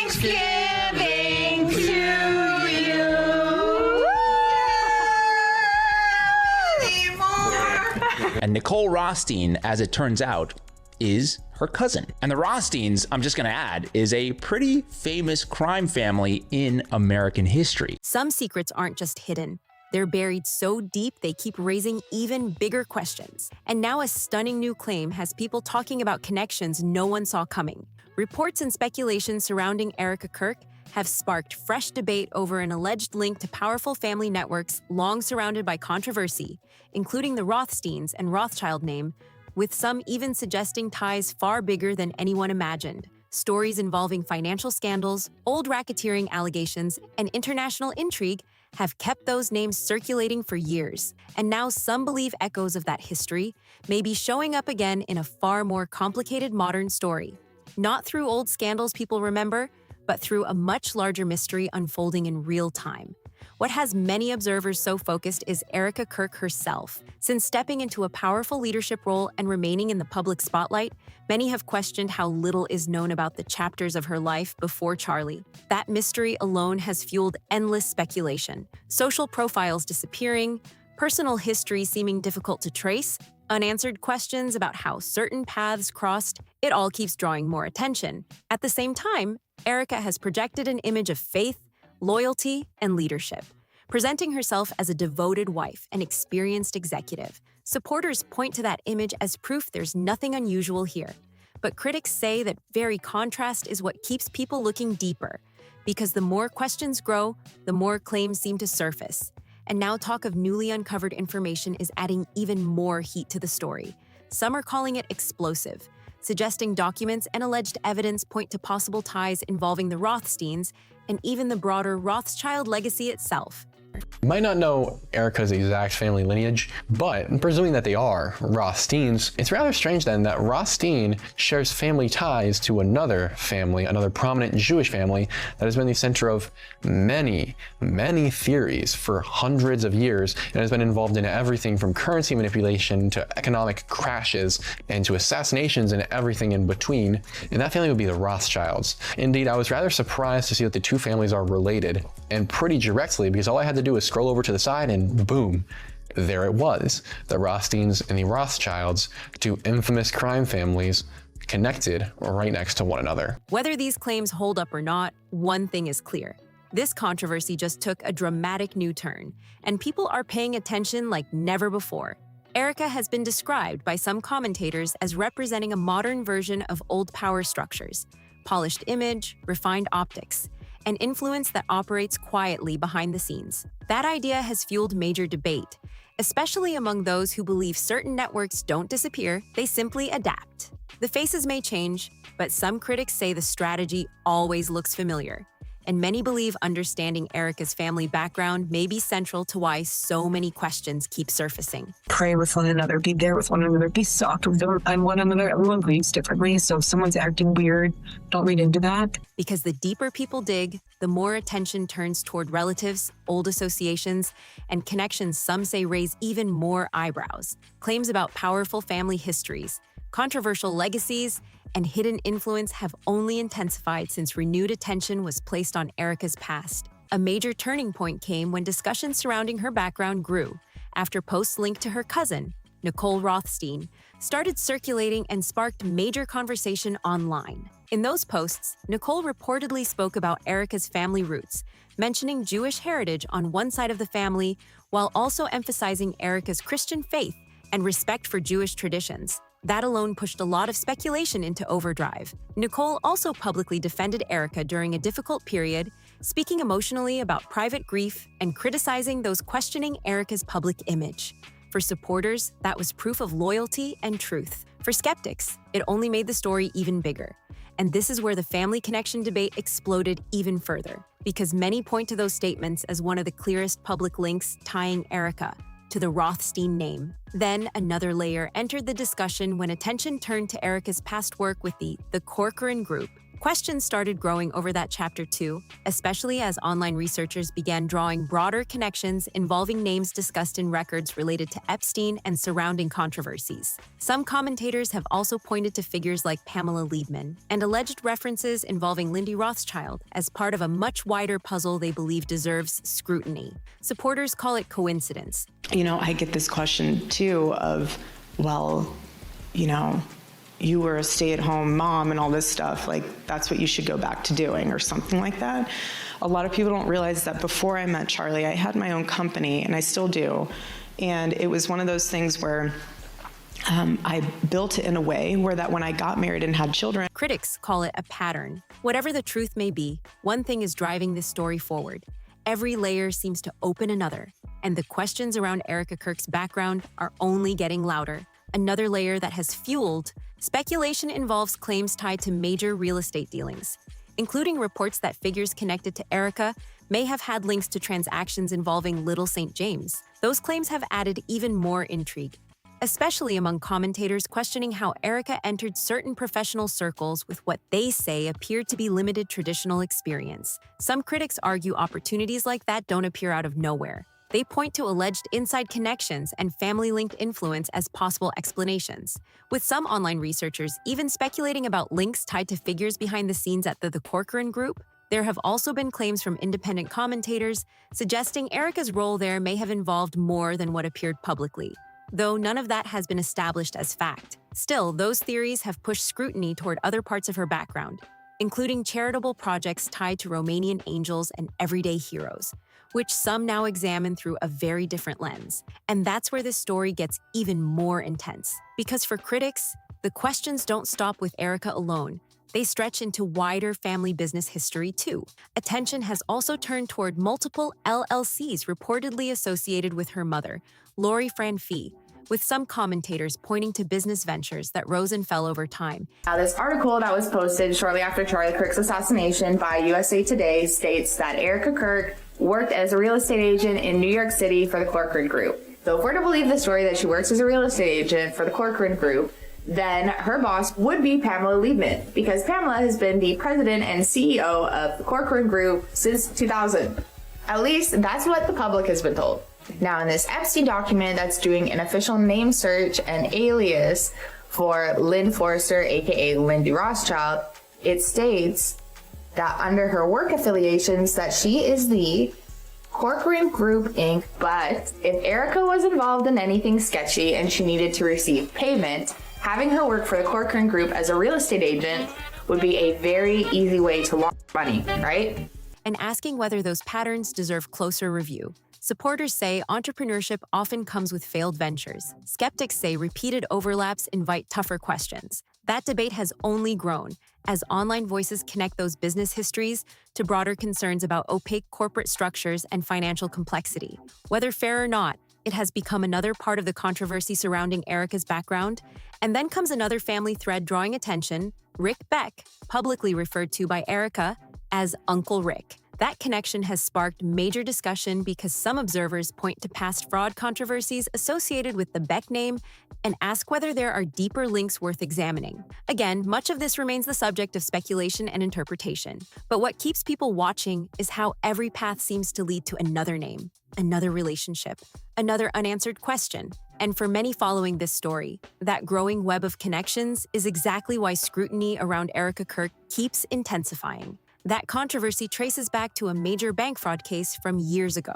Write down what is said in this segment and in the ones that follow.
Thanksgiving to you. And Nicole Rothstein, as it turns out, is her cousin. And the Rothsteins, I'm just gonna add, is a pretty famous crime family in American history. Some secrets aren't just hidden. They're buried so deep they keep raising even bigger questions. And now a stunning new claim has people talking about connections no one saw coming. Reports and speculation surrounding Erika Kirk have sparked fresh debate over an alleged link to powerful family networks long surrounded by controversy, including the Rothsteins and Rothschild name, with some even suggesting ties far bigger than anyone imagined. Stories involving financial scandals, old racketeering allegations, and international intrigue have kept those names circulating for years. And now some believe echoes of that history may be showing up again in a far more complicated modern story. Not through old scandals people remember, but through a much larger mystery unfolding in real time. What has many observers so focused is Erika Kirk herself. Since stepping into a powerful leadership role and remaining in the public spotlight, many have questioned how little is known about the chapters of her life before Charlie. That mystery alone has fueled endless speculation. Social profiles disappearing, personal history seeming difficult to trace, unanswered questions about how certain paths crossed, it all keeps drawing more attention. At the same time, Erika has projected an image of faith, loyalty, and leadership, presenting herself as a devoted wife and experienced executive. Supporters point to that image as proof there's nothing unusual here. But critics say that very contrast is what keeps people looking deeper, because the more questions grow, the more claims seem to surface. And now talk of newly uncovered information is adding even more heat to the story. Some are calling it explosive, suggesting documents and alleged evidence point to possible ties involving the Rothsteins and even the broader Rothschild legacy itself. You might not know Erika's exact family lineage, but presuming that they are Rothsteins, it's rather strange then that Rothstein shares family ties to another family, another prominent Jewish family that has been the center of many theories for hundreds of years and has been involved in everything from currency manipulation to economic crashes and to assassinations and everything in between. And that family would be the Rothschilds. Indeed, I was rather surprised to see that the two families are related, and pretty directly, because all I had to do was scroll over to the side and boom, there it was. The Rothsteins and the Rothschilds, two infamous crime families connected right next to one another. Whether these claims hold up or not, one thing is clear. This controversy just took a dramatic new turn, and people are paying attention like never before. Erika has been described by some commentators as representing a modern version of old power structures, polished image, refined optics, an influence that operates quietly behind the scenes. That idea has fueled major debate, especially among those who believe certain networks don't disappear, they simply adapt. The faces may change, but some critics say the strategy always looks familiar. And many believe understanding Erika's family background may be central to why so many questions keep surfacing. Pray with one another, be there with one another, be soft with one another. Everyone believes differently, so if someone's acting weird, don't read into that. Because the deeper people dig, the more attention turns toward relatives, old associations, and connections some say raise even more eyebrows. Claims about powerful family histories, controversial legacies, and hidden influence have only intensified since renewed attention was placed on Erika's past. A major turning point came when discussions surrounding her background grew, after posts linked to her cousin, Nicole Rothstein, started circulating and sparked major conversation online. In those posts, Nicole reportedly spoke about Erika's family roots, mentioning Jewish heritage on one side of the family, while also emphasizing Erika's Christian faith and respect for Jewish traditions. That alone pushed a lot of speculation into overdrive. Nicole also publicly defended Erika during a difficult period, speaking emotionally about private grief and criticizing those questioning Erika's public image. For supporters, that was proof of loyalty and truth. For skeptics, it only made the story even bigger. And this is where the family connection debate exploded even further, because many point to those statements as one of the clearest public links tying Erika to the Rothstein name. Then another layer entered the discussion when attention turned to Erika's past work with the Corcoran Group, Questions started growing over that chapter too, especially as online researchers began drawing broader connections involving names discussed in records related to Epstein and surrounding controversies. Some commentators have also pointed to figures like Pamela Liebman and alleged references involving Lindy Rothschild as part of a much wider puzzle they believe deserves scrutiny. Supporters call it coincidence. I get this question too of, well, you were a stay-at-home mom and all this stuff, like that's what you should go back to doing or something like that. A lot of people don't realize that before I met Charlie, I had my own company, and I still do. And it was one of those things where I built it in a way where that when I got married and had children. Critics call it a pattern. Whatever the truth may be, one thing is driving this story forward. Every layer seems to open another, and the questions around Erika Kirk's background are only getting louder. Another layer that has fueled speculation involves claims tied to major real estate dealings, including reports that figures connected to Erika may have had links to transactions involving Little St. James. Those claims have added even more intrigue, especially among commentators questioning how Erika entered certain professional circles with what they say appeared to be limited traditional experience. Some critics argue opportunities like that don't appear out of nowhere. They point to alleged inside connections and family-linked influence as possible explanations, with some online researchers even speculating about links tied to figures behind the scenes at the Corcoran Group. There have also been claims from independent commentators suggesting Erika's role there may have involved more than what appeared publicly, though none of that has been established as fact. Still, those theories have pushed scrutiny toward other parts of her background, including charitable projects tied to Romanian angels and everyday heroes, which some now examine through a very different lens. And that's where this story gets even more intense. Because for critics, the questions don't stop with Erika alone. They stretch into wider family business history too. Attention has also turned toward multiple LLCs reportedly associated with her mother, Lori Franfee, with some commentators pointing to business ventures that rose and fell over time. Now, this article that was posted shortly after Charlie Kirk's assassination by USA Today states that Erika Kirk worked as a real estate agent in New York City for the Corcoran Group. So if we're to believe the story that she works as a real estate agent for the Corcoran Group, then her boss would be Pamela Liebman, because Pamela has been the president and CEO of the Corcoran Group since 2000. At least that's what the public has been told. Now, in this Epstein document that's doing an official name search and alias for Lynn Forrester, aka Lindy Rothschild, it states that under her work affiliations that she is the Corcoran Group Inc., but if Erika was involved in anything sketchy and she needed to receive payment, having her work for the Corcoran Group as a real estate agent would be a very easy way to launder money, right? And asking whether those patterns deserve closer review. Supporters say entrepreneurship often comes with failed ventures. Skeptics say repeated overlaps invite tougher questions. That debate has only grown as online voices connect those business histories to broader concerns about opaque corporate structures and financial complexity. Whether fair or not, it has become another part of the controversy surrounding Erika's background. And then comes another family thread drawing attention: Rick Beck, publicly referred to by Erika as Uncle Rick. That connection has sparked major discussion because some observers point to past fraud controversies associated with the Beck name and ask whether there are deeper links worth examining. Again, much of this remains the subject of speculation and interpretation. But what keeps people watching is how every path seems to lead to another name, another relationship, another unanswered question. And for many following this story, that growing web of connections is exactly why scrutiny around Erika Kirk keeps intensifying. That controversy traces back to a major bank fraud case from years ago,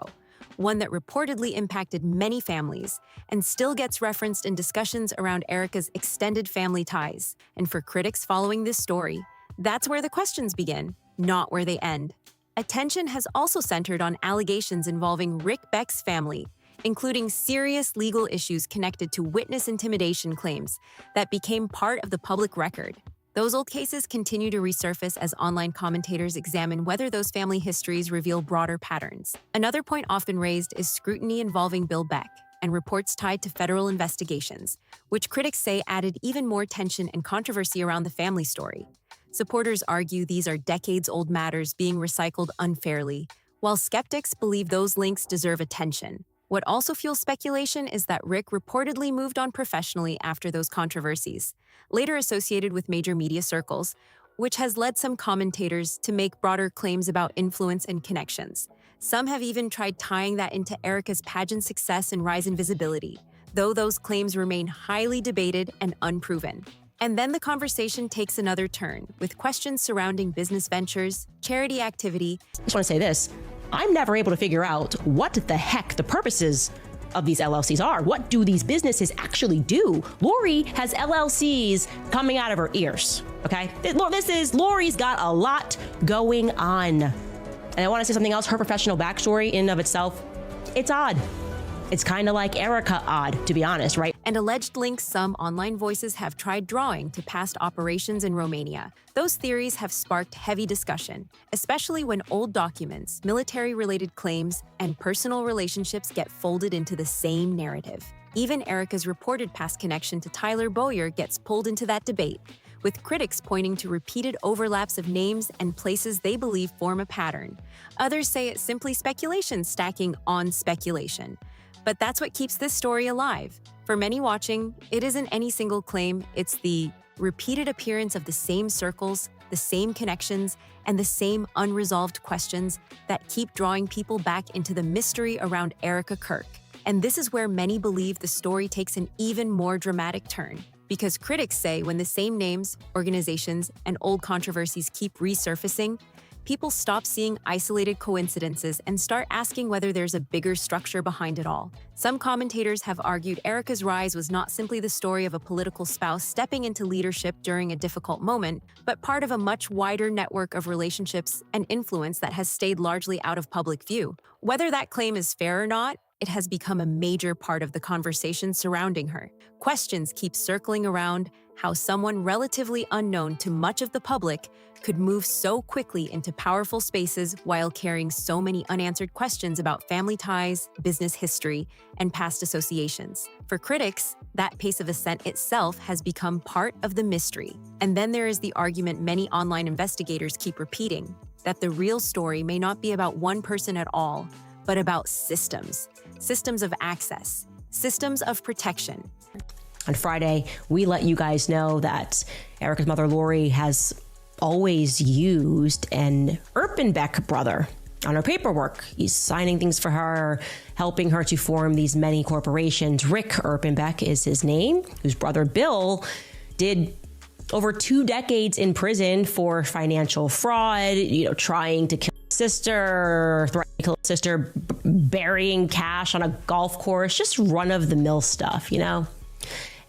one that reportedly impacted many families and still gets referenced in discussions around Erika's extended family ties. And for critics following this story, that's where the questions begin, not where they end. Attention has also centered on allegations involving Rick Beck's family, including serious legal issues connected to witness intimidation claims that became part of the public record. Those old cases continue to resurface as online commentators examine whether those family histories reveal broader patterns. Another point often raised is scrutiny involving Bill Beck and reports tied to federal investigations, which critics say added even more tension and controversy around the family story. Supporters argue these are decades-old matters being recycled unfairly, while skeptics believe those links deserve attention. What also fuels speculation is that Rick reportedly moved on professionally after those controversies, later associated with major media circles, which has led some commentators to make broader claims about influence and connections. Some have even tried tying that into Erika's pageant success and rise in visibility, though those claims remain highly debated and unproven. And then the conversation takes another turn, with questions surrounding business ventures, charity activity. I just want to say this. I'm never able to figure out what the heck the purposes of these LLCs are. What do these businesses actually do? Lori has LLCs coming out of her ears, okay? Lori's got a lot going on. And I want to say something else. Her professional backstory in and of itself, it's odd. It's kind of like Erika odd, to be honest, right? And alleged links some online voices have tried drawing to past operations in Romania. Those theories have sparked heavy discussion, especially when old documents, military-related claims, and personal relationships get folded into the same narrative. Even Erika's reported past connection to Tyler Boyer gets pulled into that debate, with critics pointing to repeated overlaps of names and places they believe form a pattern. Others say it's simply speculation stacking on speculation. But that's what keeps this story alive. For many watching, it isn't any single claim, it's the repeated appearance of the same circles, the same connections, and the same unresolved questions that keep drawing people back into the mystery around Erika Kirk. And this is where many believe the story takes an even more dramatic turn. Because critics say when the same names, organizations, and old controversies keep resurfacing, people stop seeing isolated coincidences and start asking whether there's a bigger structure behind it all. Some commentators have argued Erika's rise was not simply the story of a political spouse stepping into leadership during a difficult moment, but part of a much wider network of relationships and influence that has stayed largely out of public view. Whether that claim is fair or not, it has become a major part of the conversation surrounding her. Questions keep circling around how someone relatively unknown to much of the public could move so quickly into powerful spaces while carrying so many unanswered questions about family ties, business history, and past associations. For critics, that pace of ascent itself has become part of the mystery. And then there is the argument many online investigators keep repeating, that the real story may not be about one person at all, but about systems of access, systems of protection. On Friday, we let you guys know that Erika's mother, Lori, has always used an Erpenbeck brother on her paperwork. He's signing things for her, helping her to form these many corporations. Rick Erpenbeck is his name, whose brother Bill did over 2 decades in prison for financial fraud, trying to kill his sister, threatening to kill his sister, burying cash on a golf course, just run-of-the-mill stuff,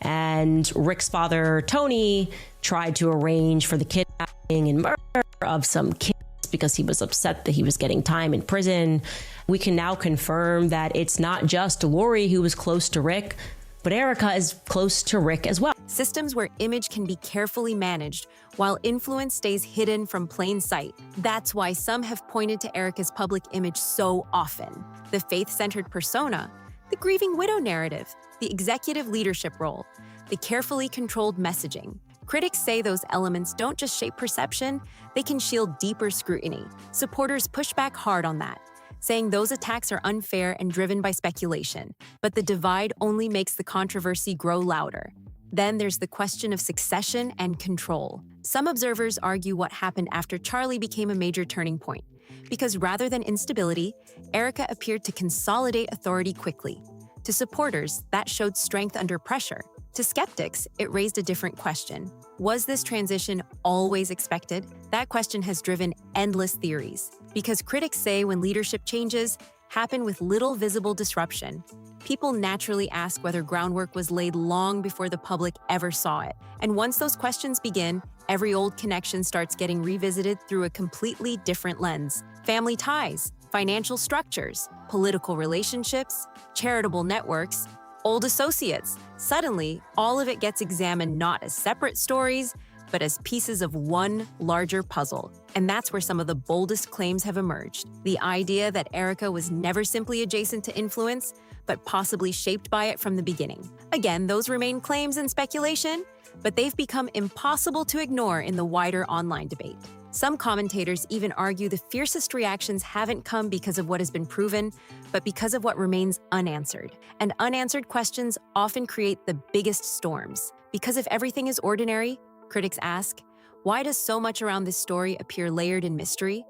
And Rick's father, Tony, tried to arrange for the kidnapping and murder of some kids because he was upset that he was getting time in prison. We can now confirm that it's not just Lori who was close to Rick, but Erika is close to Rick as well. Systems where image can be carefully managed while influence stays hidden from plain sight. That's why some have pointed to Erika's public image so often. The faith-centered persona, the grieving widow narrative, the executive leadership role, the carefully controlled messaging. Critics say those elements don't just shape perception, they can shield deeper scrutiny. Supporters push back hard on that, saying those attacks are unfair and driven by speculation. But the divide only makes the controversy grow louder. Then there's the question of succession and control. Some observers argue what happened after Charlie became a major turning point, because rather than instability, Erika appeared to consolidate authority quickly. To supporters, that showed strength under pressure. To skeptics, it raised a different question. Was this transition always expected? That question has driven endless theories, because critics say when leadership changes happen with little visible disruption, people naturally ask whether groundwork was laid long before the public ever saw it. And once those questions begin, every old connection starts getting revisited through a completely different lens. Family ties, financial structures, political relationships, charitable networks, old associates. Suddenly, all of it gets examined not as separate stories, but as pieces of one larger puzzle. And that's where some of the boldest claims have emerged. The idea that Erika was never simply adjacent to influence, but possibly shaped by it from the beginning. Again, those remain claims and speculation, but they've become impossible to ignore in the wider online debate. Some commentators even argue the fiercest reactions haven't come because of what has been proven, but because of what remains unanswered. And unanswered questions often create the biggest storms. Because if everything is ordinary, critics ask, Why does so much around this story appear layered in mystery?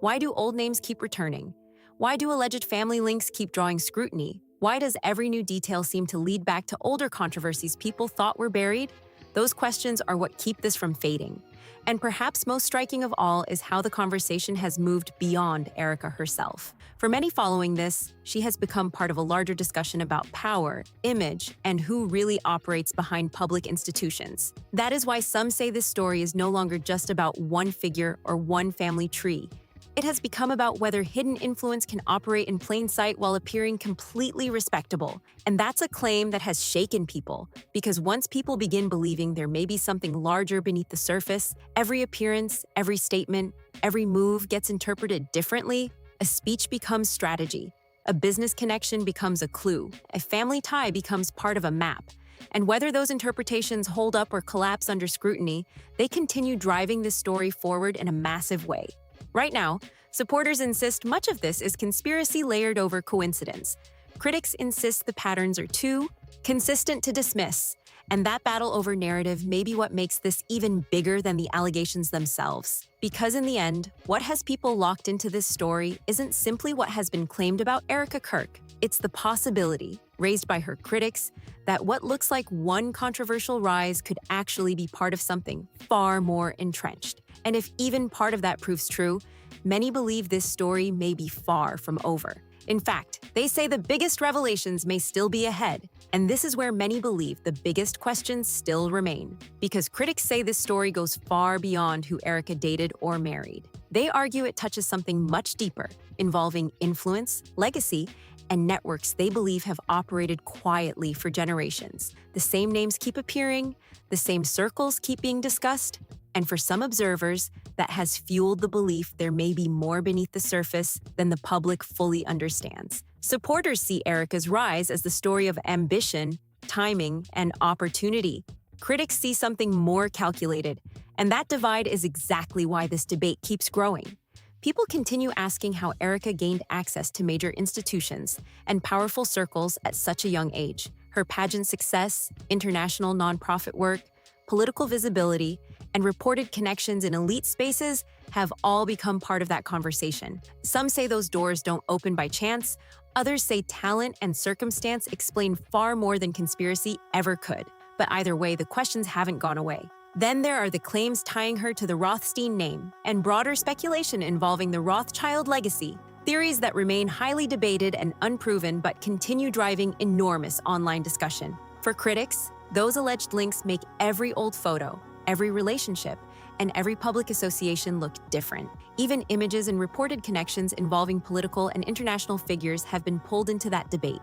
Why do old names keep returning? Why do alleged family links keep drawing scrutiny? Why does every new detail seem to lead back to older controversies people thought were buried? Those questions are what keep this from fading. And perhaps most striking of all is how the conversation has moved beyond Erika herself. For many following this, she has become part of a larger discussion about power, image, and who really operates behind public institutions. That is why some say this story is no longer just about one figure or one family tree. It has become about whether hidden influence can operate in plain sight while appearing completely respectable. And that's a claim that has shaken people, because once people begin believing there may be something larger beneath the surface, every appearance, every statement, every move gets interpreted differently. A speech becomes strategy, a business connection becomes a clue, a family tie becomes part of a map. And whether those interpretations hold up or collapse under scrutiny, they continue driving this story forward in a massive way. Right now, supporters insist much of this is conspiracy layered over coincidence. Critics insist the patterns are too consistent to dismiss, and that battle over narrative may be what makes this even bigger than the allegations themselves. Because in the end, what has people locked into this story isn't simply what has been claimed about Erika Kirk. It's the possibility, raised by her critics, that what looks like one controversial rise could actually be part of something far more entrenched. And if even part of that proves true, many believe this story may be far from over. In fact, they say the biggest revelations may still be ahead, and this is where many believe the biggest questions still remain. Because critics say this story goes far beyond who Erika dated or married. They argue it touches something much deeper, involving influence, legacy, and networks they believe have operated quietly for generations. The same names keep appearing, the same circles keep being discussed, and for some observers, that has fueled the belief there may be more beneath the surface than the public fully understands. Supporters see Erika's rise as the story of ambition, timing, and opportunity. Critics see something more calculated, and that divide is exactly why this debate keeps growing. People continue asking how Erika gained access to major institutions and powerful circles at such a young age. Her pageant success, international nonprofit work, political visibility, and reported connections in elite spaces have all become part of that conversation. Some say those doors don't open by chance. Others say talent and circumstance explain far more than conspiracy ever could. But either way, the questions haven't gone away. Then there are the claims tying her to the Rothstein name and broader speculation involving the Rothschild legacy, theories that remain highly debated and unproven but continue driving enormous online discussion. For critics, those alleged links make every old photo, every relationship, and every public association look different. Even images and reported connections involving political and international figures have been pulled into that debate,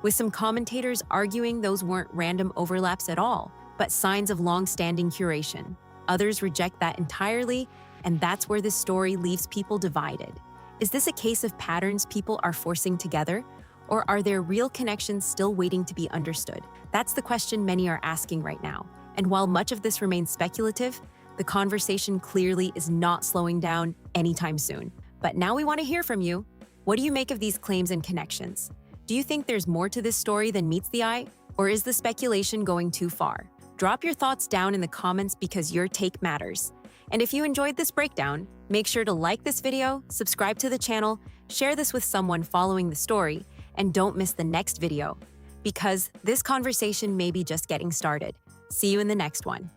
with some commentators arguing those weren't random overlaps at all, but signs of long-standing curation. Others reject that entirely, and that's where this story leaves people divided. Is this a case of patterns people are forcing together, or are there real connections still waiting to be understood? That's the question many are asking right now. And while much of this remains speculative, the conversation clearly is not slowing down anytime soon. But now we want to hear from you. What do you make of these claims and connections? Do you think there's more to this story than meets the eye? Or is the speculation going too far? Drop your thoughts down in the comments because your take matters. And if you enjoyed this breakdown, make sure to like this video, subscribe to the channel, share this with someone following the story, and don't miss the next video, because this conversation may be just getting started. See you in the next one.